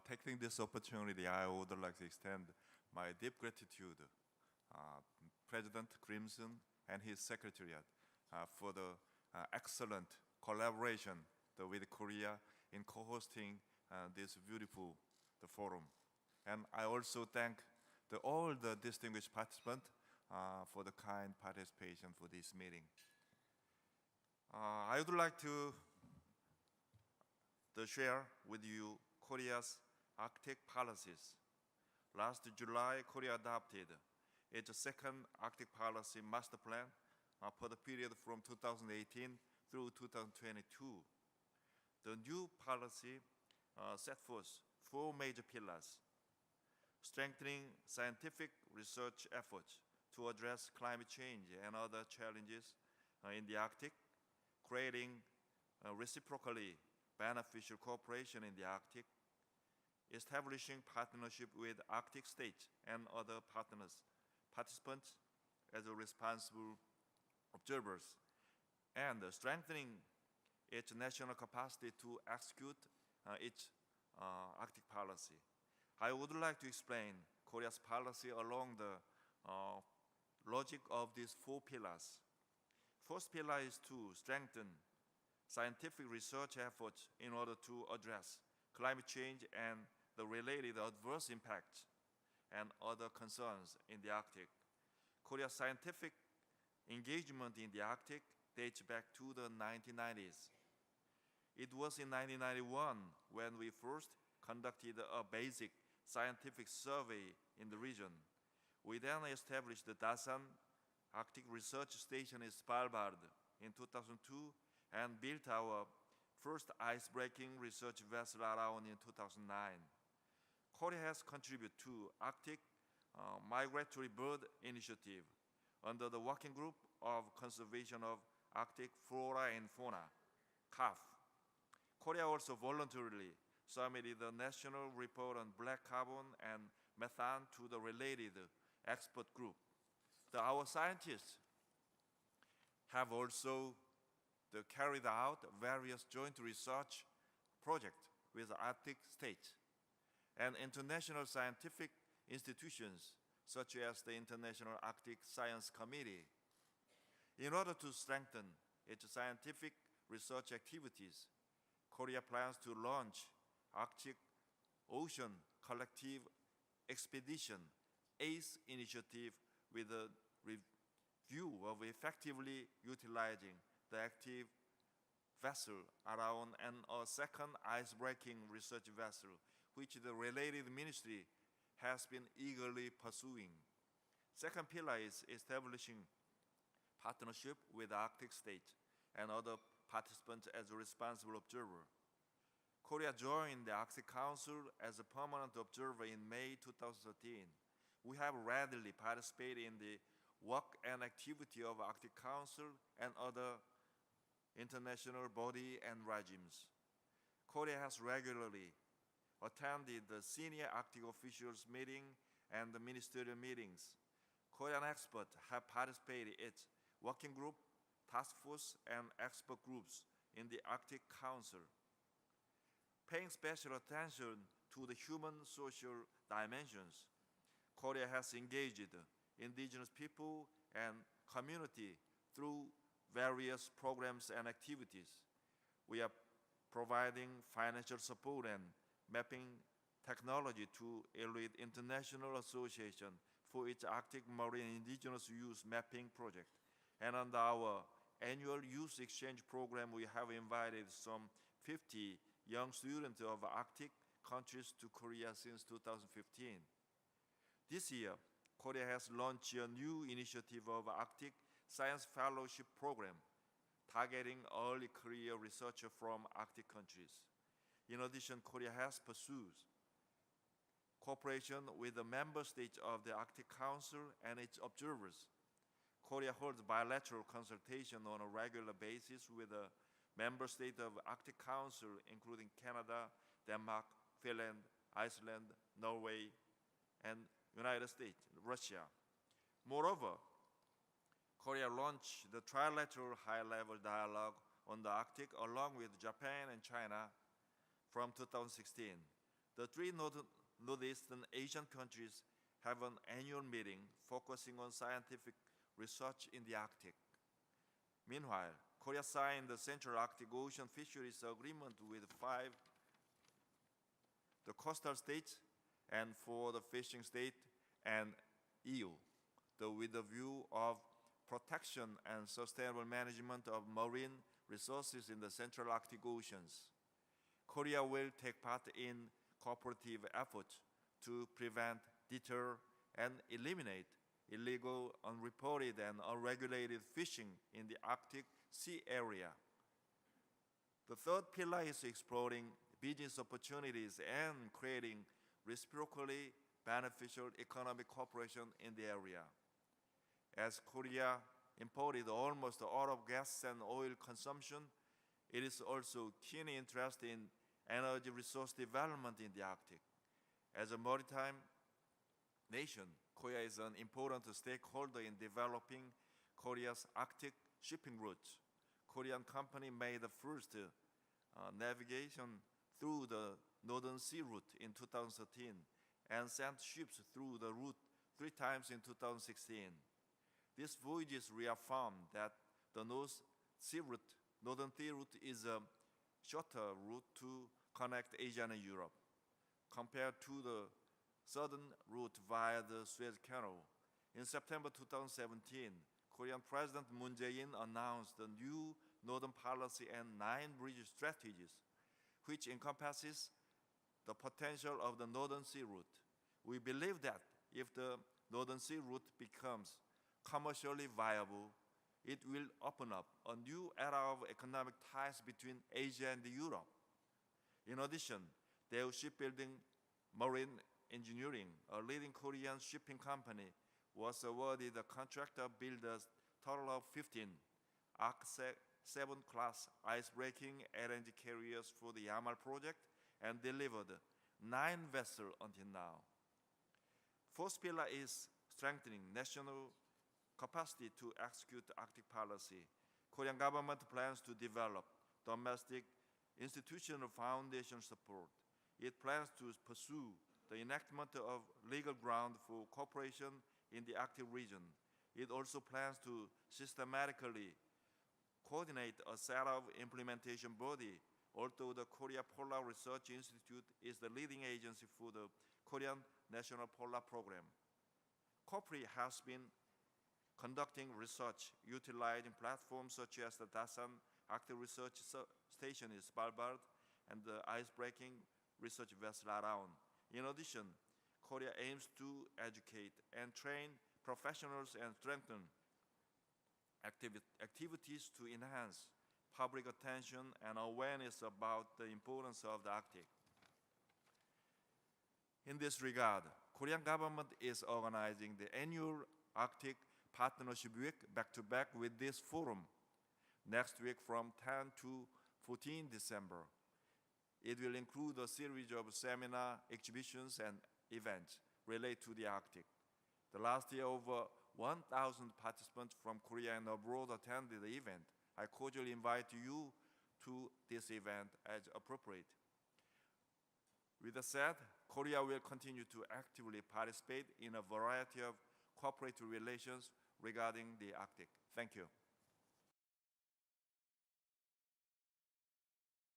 Taking this opportunity, I would like to extend my deep gratitude President Crimson and his secretariat for the excellent collaboration with Korea in co-hosting this beautiful forum. And I also thank all the distinguished participants for the kind participation for this meeting. I would like to share with you Korea's Arctic policies. Last July, Korea adopted its second Arctic policy master plan for the period from 2018 through 2022. The new policy set forth four major pillars: strengthening scientific research efforts to address climate change and other challenges in the Arctic, creating reciprocally beneficial cooperation in the Arctic, establishing partnership with Arctic states and other participants as responsible observers, and strengthening its national capacity to execute its Arctic policy. I would like to explain Korea's policy along the logic of these four pillars. First pillar is to strengthen scientific research efforts in order to address climate change and the related adverse impacts and other concerns in the Arctic. Korea's scientific engagement in the Arctic dates back to the 1990s. It was in 1991 when we first conducted a basic scientific survey in the region. We then established the Dasan Arctic Research Station in Svalbard in 2002 and built our first ice-breaking research vessel around in 2009. Korea has contributed to Arctic Migratory Bird Initiative under the Working Group of Conservation of Arctic Flora and Fauna, CAF. Korea also voluntarily submitted the National Report on Black Carbon and Methane to the related expert group. Our scientists have also carried out various joint research projects with Arctic states and international scientific institutions such as the International Arctic Science Committee. In order to strengthen its scientific research activities, Korea plans to launch Arctic Ocean Collective Expedition ACE initiative with a review of effectively utilizing the active vessel around and a second ice-breaking research vessel, which the related ministry has been eagerly pursuing. Second pillar is establishing partnership with Arctic states and other participants as a responsible observer. Korea joined the Arctic Council as a permanent observer in May 2013. We have readily participated in the work and activity of Arctic Council and other international bodies and regimes. Korea has regularly attended the senior Arctic officials meeting and the ministerial meetings. Korean experts have participated in working group, task force, and expert groups in the Arctic Council. Paying special attention to the human social dimensions, Korea has engaged indigenous people and community through various programs and activities. We are providing financial support and mapping technology to Inuit International Association for its Arctic Marine Indigenous Youth Mapping Project. And under our annual youth exchange program, we have invited some 50 young students of Arctic countries to Korea since 2015. This year, Korea has launched a new initiative of Arctic Science Fellowship Program, targeting early career researchers from Arctic countries. In addition, Korea has pursued cooperation with the member states of the Arctic Council and its observers. Korea holds bilateral consultation on a regular basis with the member states of Arctic Council, including Canada, Denmark, Finland, Iceland, Norway, and United States, Russia. Moreover, Korea launched the trilateral high-level dialogue on the Arctic along with Japan and China from 2016. The three Northeastern Asian countries have an annual meeting focusing on scientific research in the Arctic. Meanwhile, Korea signed the Central Arctic Ocean Fisheries Agreement with 5 the coastal states and 4 the fishing states and EU, with the view of protection and sustainable management of marine resources in the Central Arctic Oceans. Korea will take part in cooperative efforts to prevent, deter, and eliminate illegal, unreported, and unregulated fishing in the Arctic Sea area. The third pillar is exploring business opportunities and creating reciprocally beneficial economic cooperation in the area. As Korea imported almost all of gas and oil consumption, it is also keenly interested in energy resource development in the Arctic. As a maritime nation, Korea is an important stakeholder in developing Korea's Arctic shipping routes. Korean company made the first navigation through the Northern Sea route in 2013 and sent ships through the route 3 times in 2016. These voyages reaffirmed that the Northern Sea route is a shorter route to connect Asia and Europe compared to the southern route via the Suez Canal. In September 2017, Korean President Moon Jae-in announced the new Northern Policy and 9 bridge strategies, which encompasses the potential of the Northern Sea route. We believe that if the Northern Sea route becomes commercially viable, it will open up a new era of economic ties between Asia and Europe. In addition, Daewoo Shipbuilding Marine Engineering, a leading Korean shipping company, was awarded a contract to build a total of 15 ARC-7 class ice-breaking LNG carriers for the Yamal project and delivered 9 vessels until now. Fourth pillar is strengthening national capacity to execute Arctic policy. Korean government plans to develop domestic institutional foundation support. It plans to pursue the enactment of legal ground for cooperation in the Arctic region. It also plans to systematically coordinate a set of implementation body, although the Korea Polar Research Institute is the leading agency for the Korean National Polar Program. COPRI has been conducting research utilizing platforms such as the Dasan Arctic Research Station in Svalbard and the ice-breaking research vessel around. In addition, Korea aims to educate and train professionals and strengthen activities to enhance public attention and awareness about the importance of the Arctic. In this regard, Korean government is organizing the annual Arctic Partnership Week back-to-back with this forum next week from 10 to 14 December. It will include a series of seminar, exhibitions, and events related to the Arctic. The last year, over 1,000 participants from Korea and abroad attended the event. I cordially invite you to this event as appropriate. With that said, Korea will continue to actively participate in a variety of cooperative relations regarding the Arctic. Thank you.